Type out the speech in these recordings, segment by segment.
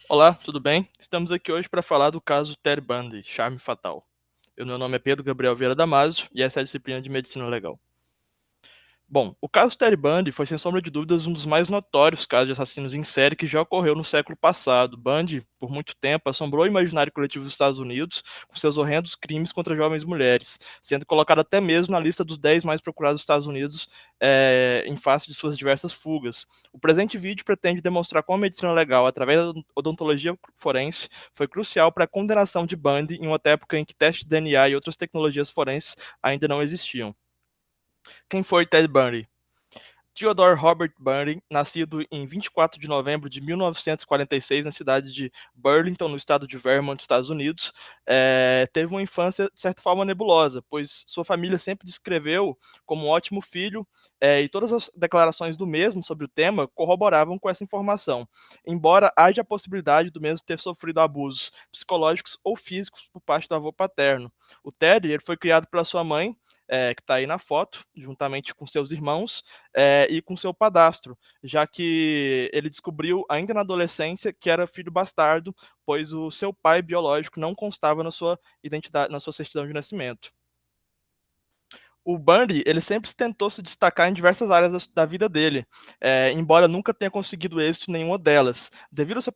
Olá, tudo bem? Estamos aqui hoje para falar do caso Ted Bundy, Charme Fatal. Meu nome é Pedro Gabriel Vieira Damasio e essa é a disciplina de Medicina Legal. Bom, o caso Ted Bundy foi sem sombra de dúvidas um dos mais notórios casos de assassinos em série que já ocorreu no século passado. Bundy, por muito tempo, assombrou o imaginário coletivo dos Estados Unidos com seus horrendos crimes contra jovens mulheres, sendo colocado até mesmo na lista dos 10 mais procurados dos Estados Unidos em face de suas diversas fugas. O presente vídeo pretende demonstrar como a medicina legal, através da odontologia forense, foi crucial para a condenação de Bundy em uma época em que testes de DNA e outras tecnologias forenses ainda não existiam. Quem foi Ted Bundy? Theodore Robert Bundy, nascido em 24 de novembro de 1946 na cidade de Burlington, no estado de Vermont, Estados Unidos, teve uma infância de certa forma nebulosa, pois sua família sempre descreveu como um ótimo filho, e todas as declarações do mesmo sobre o tema corroboravam com essa informação, embora haja a possibilidade do mesmo ter sofrido abusos psicológicos ou físicos por parte do avô paterno. O Ted ele foi criado pela sua mãe, que está aí na foto, juntamente com seus irmãos, e com seu padastro, já que ele descobriu ainda na adolescência que era filho bastardo, pois o seu pai biológico não constava na sua identidade, na sua certidão de nascimento. O Bundy, ele sempre tentou se destacar em diversas áreas da vida dele, embora nunca tenha conseguido êxito em nenhuma delas. Devido à sua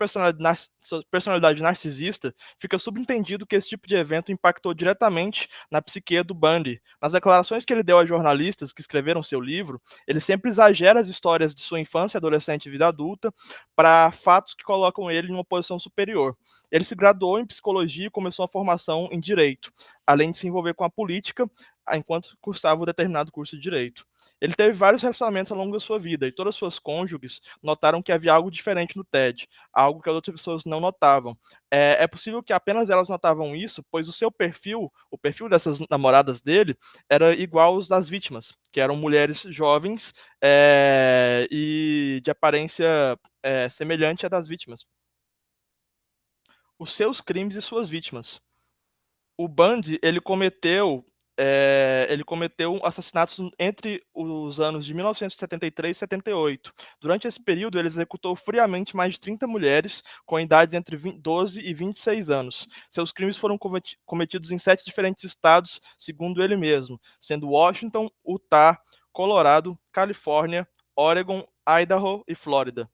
personalidade narcisista, fica subentendido que esse tipo de evento impactou diretamente na psique do Bundy. Nas declarações que ele deu a jornalistas que escreveram seu livro, ele sempre exagera as histórias de sua infância, adolescente e vida adulta para fatos que colocam ele em uma posição superior. Ele se graduou em psicologia e começou a formação em direito, além de se envolver com a política enquanto cursava um determinado curso de direito. Ele teve vários relacionamentos ao longo da sua vida e todas suas cônjuges notaram que havia algo diferente no Ted, algo que as outras pessoas não notavam. É possível que apenas elas notavam isso, pois o seu perfil, o perfil dessas namoradas dele, era igual aos das vítimas, que eram mulheres jovens e de aparência semelhante à das vítimas. Os seus crimes e suas vítimas. O Bundy, ele cometeu assassinatos entre os anos de 1973 e 78. Durante esse período, ele executou friamente mais de 30 mulheres com idades entre 12 e 26 anos. Seus crimes foram cometidos em 7 diferentes estados, segundo ele mesmo, sendo Washington, Utah, Colorado, Califórnia, Oregon, Idaho e Flórida.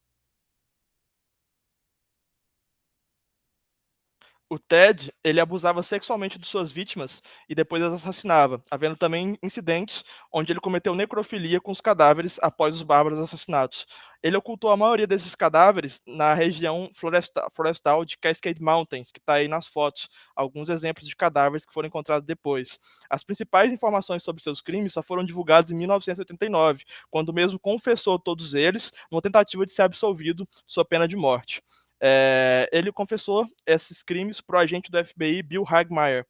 O Ted, ele abusava sexualmente de suas vítimas e depois as assassinava, havendo também incidentes onde ele cometeu necrofilia com os cadáveres após os bárbaros assassinatos. Ele ocultou a maioria desses cadáveres na região florestal de Cascade Mountains, que está aí nas fotos, alguns exemplos de cadáveres que foram encontrados depois. As principais informações sobre seus crimes só foram divulgadas em 1989, quando mesmo confessou todos eles, numa tentativa de ser absolvido de sua pena de morte. Ele confessou esses crimes para o agente do FBI, Bill Hagmaier.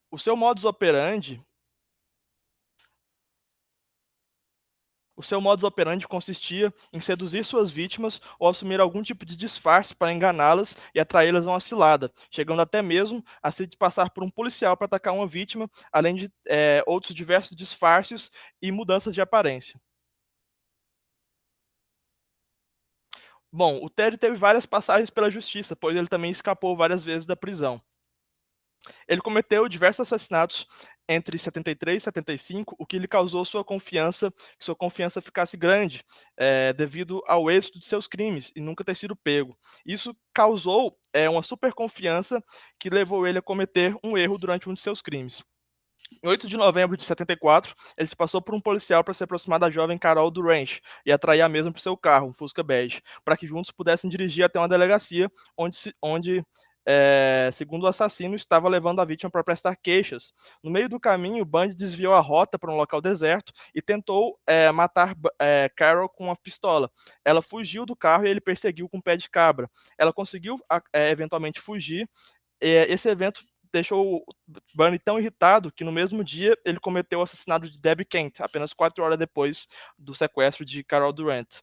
O seu modus operandi, o seu modus operandi consistia em seduzir suas vítimas ou assumir algum tipo de disfarce para enganá-las e atraí-las a uma cilada, chegando até mesmo a se passar por um policial para atacar uma vítima, além de outros diversos disfarces e mudanças de aparência. Bom, o Ted teve várias passagens pela justiça, pois ele também escapou várias vezes da prisão. Ele cometeu diversos assassinatos entre 73 e 75, o que lhe causou que sua confiança ficasse grande, devido ao êxito de seus crimes e nunca ter sido pego. Isso causou uma super confiança que levou ele a cometer um erro durante um de seus crimes. Em 8 de novembro de 74, ele se passou por um policial para se aproximar da jovem Carol Durange e atrair a mesma para o seu carro, um Fusca bege, para que juntos pudessem dirigir até uma delegacia onde segundo o assassino, estava levando a vítima para prestar queixas. No meio do caminho, o Bundy desviou a rota para um local deserto e tentou matar Carol com uma pistola. Ela fugiu do carro e ele perseguiu com um pé de cabra. Ela conseguiu eventualmente fugir. Esse evento deixou o Bundy tão irritado que no mesmo dia ele cometeu o assassinato de Debbie Kent, apenas 4 horas depois do sequestro de Carol Durant.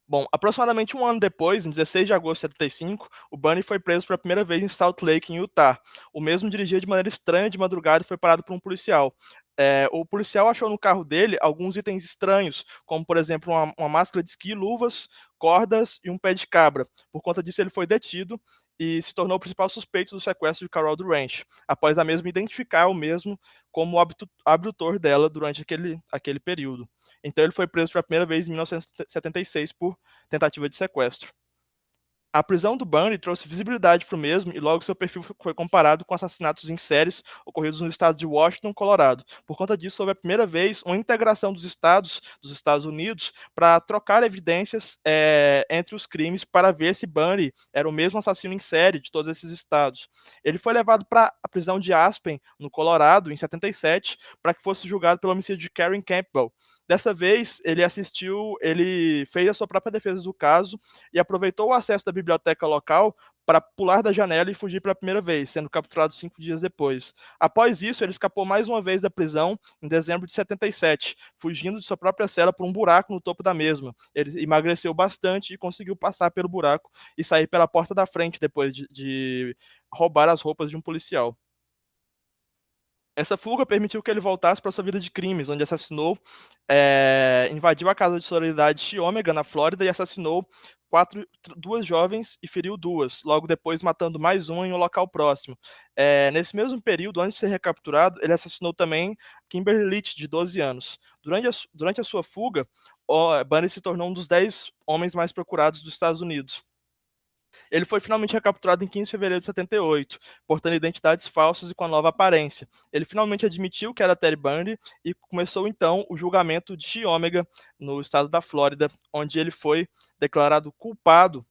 Bom, aproximadamente um ano depois, em 16 de agosto de 75, o Bundy foi preso pela primeira vez em Salt Lake, em Utah. O mesmo dirigia de maneira estranha de madrugada e foi parado por um policial. O policial achou no carro dele alguns itens estranhos, como, por exemplo, uma máscara de esqui, luvas, cordas e um pé de cabra. Por conta disso, ele foi detido e se tornou o principal suspeito do sequestro de Carol Durant, após a mesma identificar o mesmo como o abdutor dela durante aquele período. Então, ele foi preso pela primeira vez em 1976 por tentativa de sequestro. A prisão do Bundy trouxe visibilidade para o mesmo e logo seu perfil foi comparado com assassinatos em séries ocorridos nos estados de Washington e Colorado. Por conta disso, houve a primeira vez uma integração dos Estados Unidos, para trocar evidências entre os crimes para ver se Bundy era o mesmo assassino em série de todos esses estados. Ele foi levado para a prisão de Aspen, no Colorado, em 77, para que fosse julgado pelo homicídio de Karen Campbell. Dessa vez, ele fez a sua própria defesa do caso e aproveitou o acesso da biblioteca local para pular da janela e fugir pela primeira vez, sendo capturado 5 dias depois. Após isso, ele escapou mais uma vez da prisão em dezembro de 77, fugindo de sua própria cela por um buraco no topo da mesma. Ele emagreceu bastante e conseguiu passar pelo buraco e sair pela porta da frente depois de roubar as roupas de um policial. Essa fuga permitiu que ele voltasse para sua vida de crimes, onde invadiu a casa de sororidade Chi Omega, na Flórida, e assassinou duas jovens e feriu duas, logo depois matando mais uma em um local próximo. Nesse mesmo período, antes de ser recapturado, ele assassinou também Kimberly Leach, de 12 anos. Durante a sua fuga, Bundy se tornou um dos 10 homens mais procurados dos Estados Unidos. Ele foi finalmente recapturado em 15 de fevereiro de 78, portando identidades falsas e com a nova aparência. Ele finalmente admitiu que era Ted Bundy e começou então o julgamento de Chi Omega no estado da Flórida, onde ele foi declarado culpado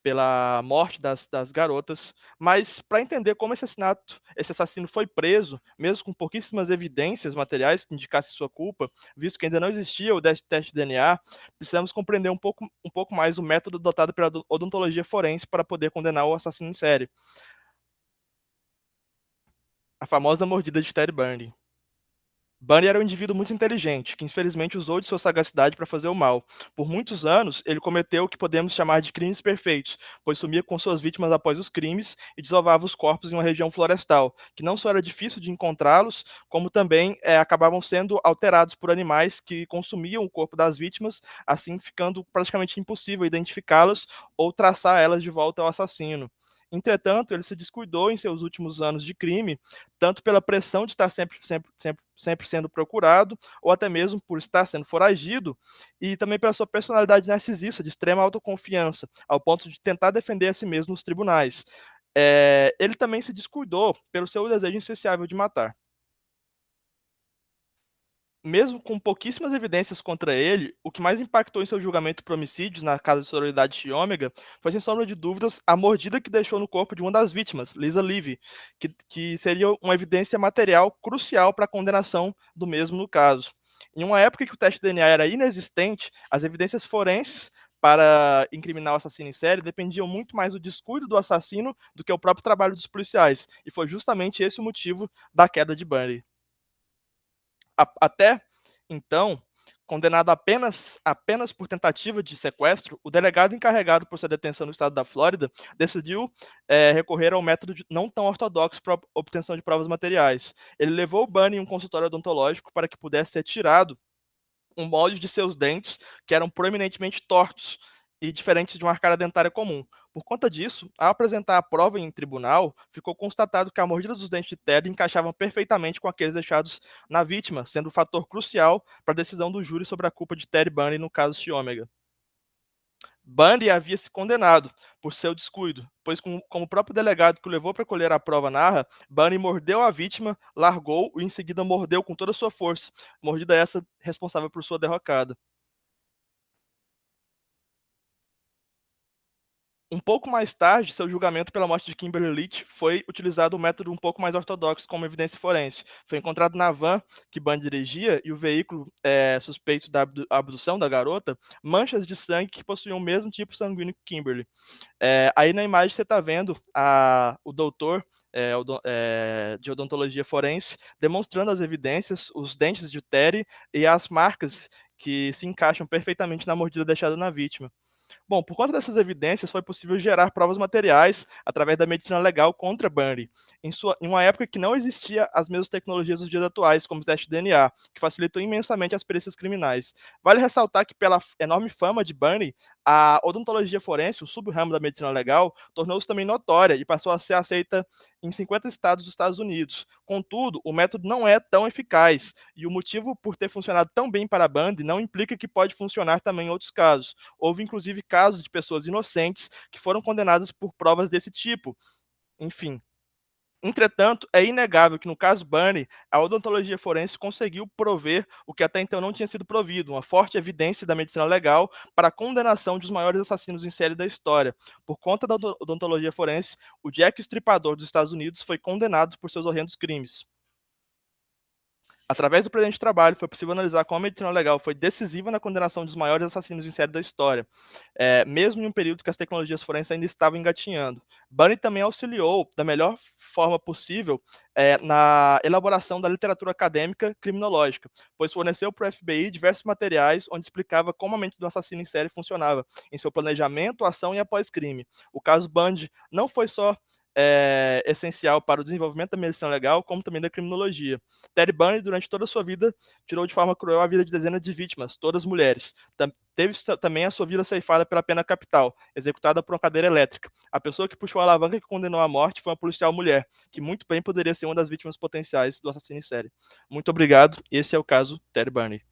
pela morte das garotas, mas para entender como esse assassino foi preso, mesmo com pouquíssimas evidências materiais que indicassem sua culpa, visto que ainda não existia o teste de DNA, precisamos compreender um pouco mais o método adotado pela odontologia forense para poder condenar o assassino em série. A famosa mordida de Ted Bundy. Bundy era um indivíduo muito inteligente, que infelizmente usou de sua sagacidade para fazer o mal. Por muitos anos, ele cometeu o que podemos chamar de crimes perfeitos, pois sumia com suas vítimas após os crimes e desovava os corpos em uma região florestal, que não só era difícil de encontrá-los, como também acabavam sendo alterados por animais que consumiam o corpo das vítimas, assim ficando praticamente impossível identificá-las ou traçar elas de volta ao assassino. Entretanto, ele se descuidou em seus últimos anos de crime, tanto pela pressão de estar sempre sendo procurado, ou até mesmo por estar sendo foragido, e também pela sua personalidade narcisista, de extrema autoconfiança, ao ponto de tentar defender a si mesmo nos tribunais. Ele também se descuidou pelo seu desejo insaciável de matar. Mesmo com pouquíssimas evidências contra ele, o que mais impactou em seu julgamento por homicídios na casa de sororidade de Ômega foi, sem sombra de dúvidas, a mordida que deixou no corpo de uma das vítimas, Lisa Levy, que seria uma evidência material crucial para a condenação do mesmo no caso. Em uma época que o teste de DNA era inexistente, as evidências forenses para incriminar o assassino em série dependiam muito mais do descuido do assassino do que o próprio trabalho dos policiais, e foi justamente esse o motivo da queda de Bundy. Até então, condenado apenas por tentativa de sequestro, o delegado encarregado por sua detenção no estado da Flórida decidiu recorrer ao método não tão ortodoxo para obtenção de provas materiais. Ele levou o Bundy em um consultório odontológico para que pudesse ser tirado um molde de seus dentes que eram proeminentemente tortos e diferentes de uma arcada dentária comum. Por conta disso, ao apresentar a prova em tribunal, ficou constatado que a mordida dos dentes de Ted encaixavam perfeitamente com aqueles deixados na vítima, sendo o fator crucial para a decisão do júri sobre a culpa de Ted Bundy no caso de Ômega. Bundy havia se condenado por seu descuido, pois, como o próprio delegado que o levou para colher a prova narra, Bundy mordeu a vítima, largou e em seguida mordeu com toda a sua força, mordida essa responsável por sua derrocada. Um pouco mais tarde, seu julgamento pela morte de Kimberly Leach foi utilizado um método um pouco mais ortodoxo como evidência forense. Foi encontrado na van que Bundy dirigia e o veículo suspeito da abdução da garota manchas de sangue que possuíam o mesmo tipo sanguíneo que Kimberly. Aí na imagem você está vendo o doutor de odontologia forense demonstrando as evidências, os dentes de Terry e as marcas que se encaixam perfeitamente na mordida deixada na vítima. Bom, por conta dessas evidências, foi possível gerar provas materiais através da medicina legal contra Bundy, em uma época que não existia as mesmas tecnologias dos dias atuais, como os testes de DNA, que facilitam imensamente as perícias criminais. Vale ressaltar que, pela enorme fama de Bundy, a odontologia forense, o sub-ramo da medicina legal, tornou-se também notória e passou a ser aceita em 50 estados dos Estados Unidos. Contudo, o método não é tão eficaz, e o motivo por ter funcionado tão bem para Bundy não implica que pode funcionar também em outros casos. Houve inclusive casos de pessoas inocentes que foram condenadas por provas desse tipo. Enfim. Entretanto, é inegável que no caso Bunny, a odontologia forense conseguiu prover o que até então não tinha sido provido, uma forte evidência da medicina legal para a condenação dos maiores assassinos em série da história. Por conta da odontologia forense, o Jack o Estripador dos Estados Unidos foi condenado por seus horrendos crimes. Através do presente trabalho, foi possível analisar como a medicina legal foi decisiva na condenação dos maiores assassinos em série da história, mesmo em um período que as tecnologias forenses ainda estavam engatinhando. Bunny também auxiliou, da melhor forma possível, na elaboração da literatura acadêmica criminológica, pois forneceu para o FBI diversos materiais onde explicava como a mente do assassino em série funcionava, em seu planejamento, ação e após-crime. O caso Bundy não foi só essencial para o desenvolvimento da medicina legal, como também da criminologia. Ted Bundy, durante toda a sua vida, tirou de forma cruel a vida de dezenas de vítimas, todas mulheres. Teve também a sua vida ceifada pela pena capital, executada por uma cadeira elétrica. A pessoa que puxou a alavanca que condenou à morte foi uma policial mulher, que muito bem poderia ser uma das vítimas potenciais do assassino em série. Muito obrigado. Esse é o caso Ted Bundy.